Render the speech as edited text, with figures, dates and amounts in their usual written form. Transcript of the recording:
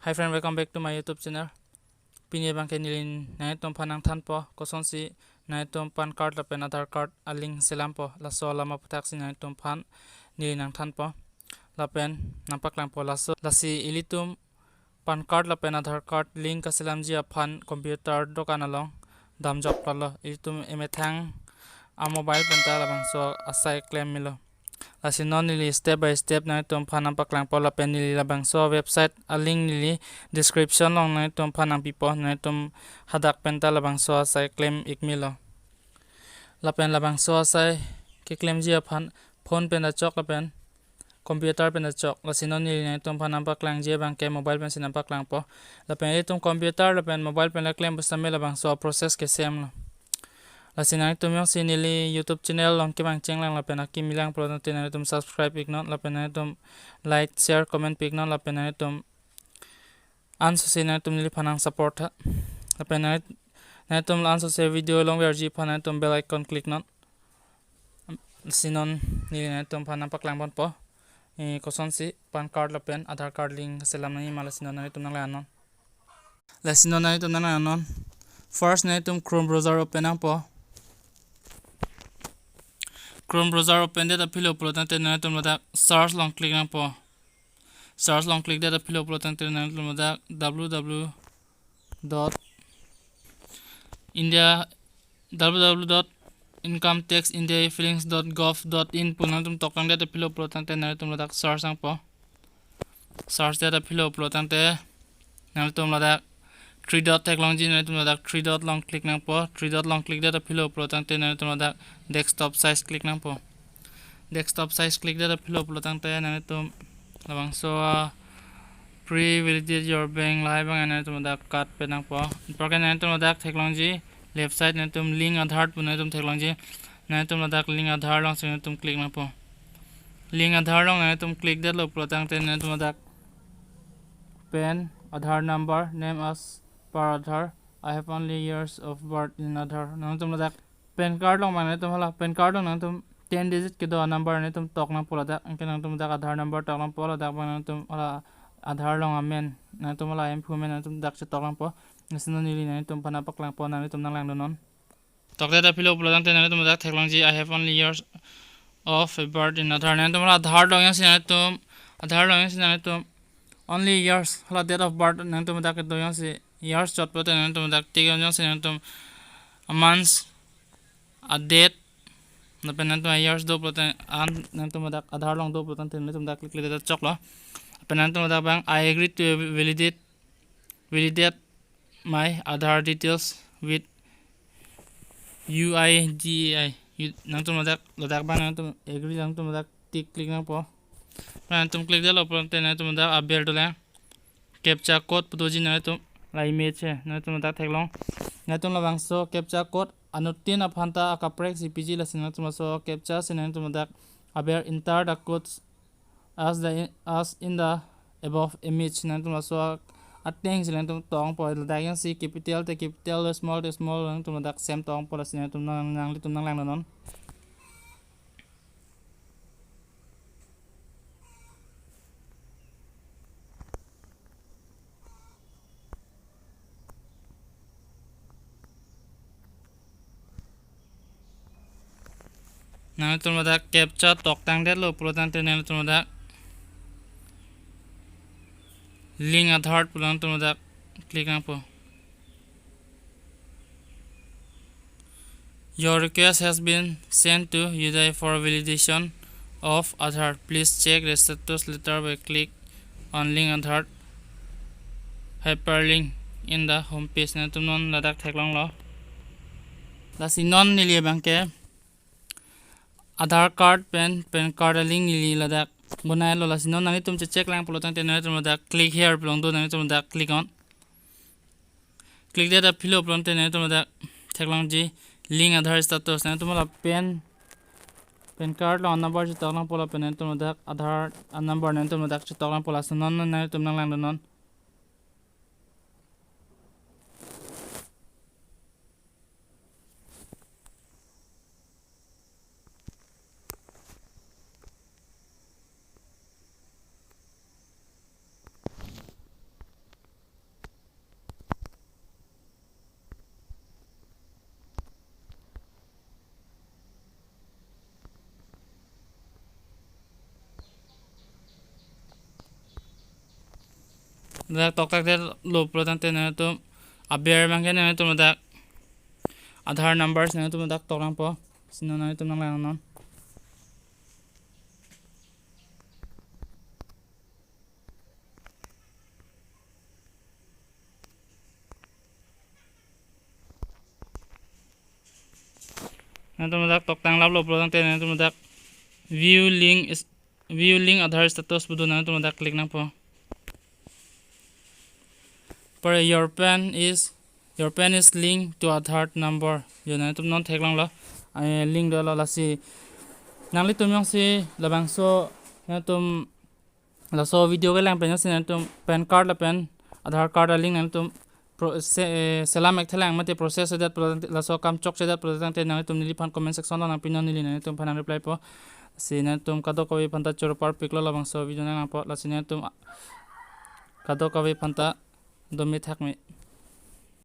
Hi friend, welcome back to my YouTube channel. Pini bang kenilin nai tom panang than po koson si nai tom pan card la pen Aadhar card aling selam po la so lama putak si nai tom pan nilin nang than po la pen nampak lang po la so la si ilitum pan card la pen Aadhar card link ka selam ji pan computer dokan along dam job palo ilitum emethang a mobile pen ta la bang so asai claim milo asin non nili step by step na tom phanam paklang pola pen nili labang so website a link nili description long na tom phanang pipo na tom hadak penta labang so sai claim ikmilo lapen labang so sai ke claim ji phan phone pen a chok lapen computer pen a chok asin non nili na tom phanam paklang je bang ke mobile pen sinam paklang po lapen tom computer lapen mobile pen la claim busame labang so process ke same lo lasinang tum yung sinili YouTube channel long kimang chenglang lapen akim milang pro natin tum subscribe ignon lapen tum like share comment ignon lapen tum anso sinang tum nili panang support ha lapen tum anso se video long verji panang tum bell icon click non sinon nili tum panang paklang bon po koson si pan card lapen Aadhar card link selam nani mala sinon tum nang lanon lasinon tum nang lanon first tum Chrome browser open ang po Chrome browser open data pillow pro tante na tum ladak search long click na po search long click data pillow pro tante na tum ladak www.incometaxindiafillings.gov.in po na tum tokang data pillow pro tante na tum ladak search ang po search data pillow pro tante na tum ladak 3 dot technology na tum ladak 3 dot long click nang po 3 dot long click data pillow pro tante na tum ladak desktop size click nang po desktop size click data pillow pro tante na tum labang so pre-validate your bank live bang na tum ladak cut pe nang po program na tum ladak technology left side na tum link Aadhar po na tum technology na tum ladak link Aadhar long so na tum click nang po link Aadhar long na tum click data lo pro tante na tum ladak pen Aadhar number name as per Aadhar. I have only years of birth in Aadhar. Nang tum ladak pen card long mana tum hala pen card long nang tum 10 digit ke do number ne tum tok nang pola dak angke nang tum dak Aadhar number tok nang pola dak nang tum hala Aadhar long amen nang tum hala info men nang tum dak se tok nang po ngasino nili nang tum pana pak lang po nang tum nang lang donon tok data pilo pola dang nang tum dak thek long ji I have only years of birth in Aadhar nang tum hala Aadhar long yang sin tum Aadhar long yang sin tum only years hala date of birth nang tum dak do yang si years chot pote nang tum dak tik yang sin tum a month a date na pen nang tum years do pote an nang tum dak Aadhar long do pote nang tum dak click data chok lo pen nang tum dak bang I agree to validate my Aadhar details with UIDAI nang tum dak bang nang tum agree nang tum dak tik click nang po nang tum click dalo pote nang tum dak update do la captcha code putoji na tum la image che na tum dak thek long na tum la bang so captcha code anutin aphanta akaprek cpg la sin tum so captcha sin tum dak aber enter the codes as in the above image na tum so ateng sin tum tong po la yang si capital te capital small te small tum dak same tong po la sin tum nang tum nang lang non nang tum dak captcha tok tang det lo pro tang te nang tum dak link Aadhar pulang tum dak click nang po your request has been sent to UIDAI for validation of Aadhar. Please check the status later by click on link Aadhar hyperlink in the home page na tum non ladak thek long lo la sinon nili bangke Aadhar card pen card link nili ladak bunai lo la sinon nani tum check lang polo tang te na tum ladak click here pelong do nani tum ladak click on click data philo pelong te na tum ladak thek long ji link Aadhar status na tum la pen card lo number ji tok lang pola pen tum ladak Aadhar number na tum ladak chi tok lang pola sinon nani tum nang lang donon dak tok tak de lo pro tang te na tum aber bang ke na tum dak Aadhar numbers na tum dak tok lang po sino na tum nang lang non na tum dak tok tang lap lo pro tang te na tum dak view link Aadhar status budu na tum dak click nang po पर your pen is linked to Aadhar number yo na tum non thek lang lo link do lo la si nang li tum yong si labang so na tum la so video ke lang pen si na tum pan card la pen Aadhar card la link na tum selam ek thelang mate process dat la so kam chok se dat product te na tum nili phan comment section la pin nili na tum phan reply po si na tum kado ko phan ta chor par pic lo labang so video na po la si na tum kado ko phan ta do mi thak mi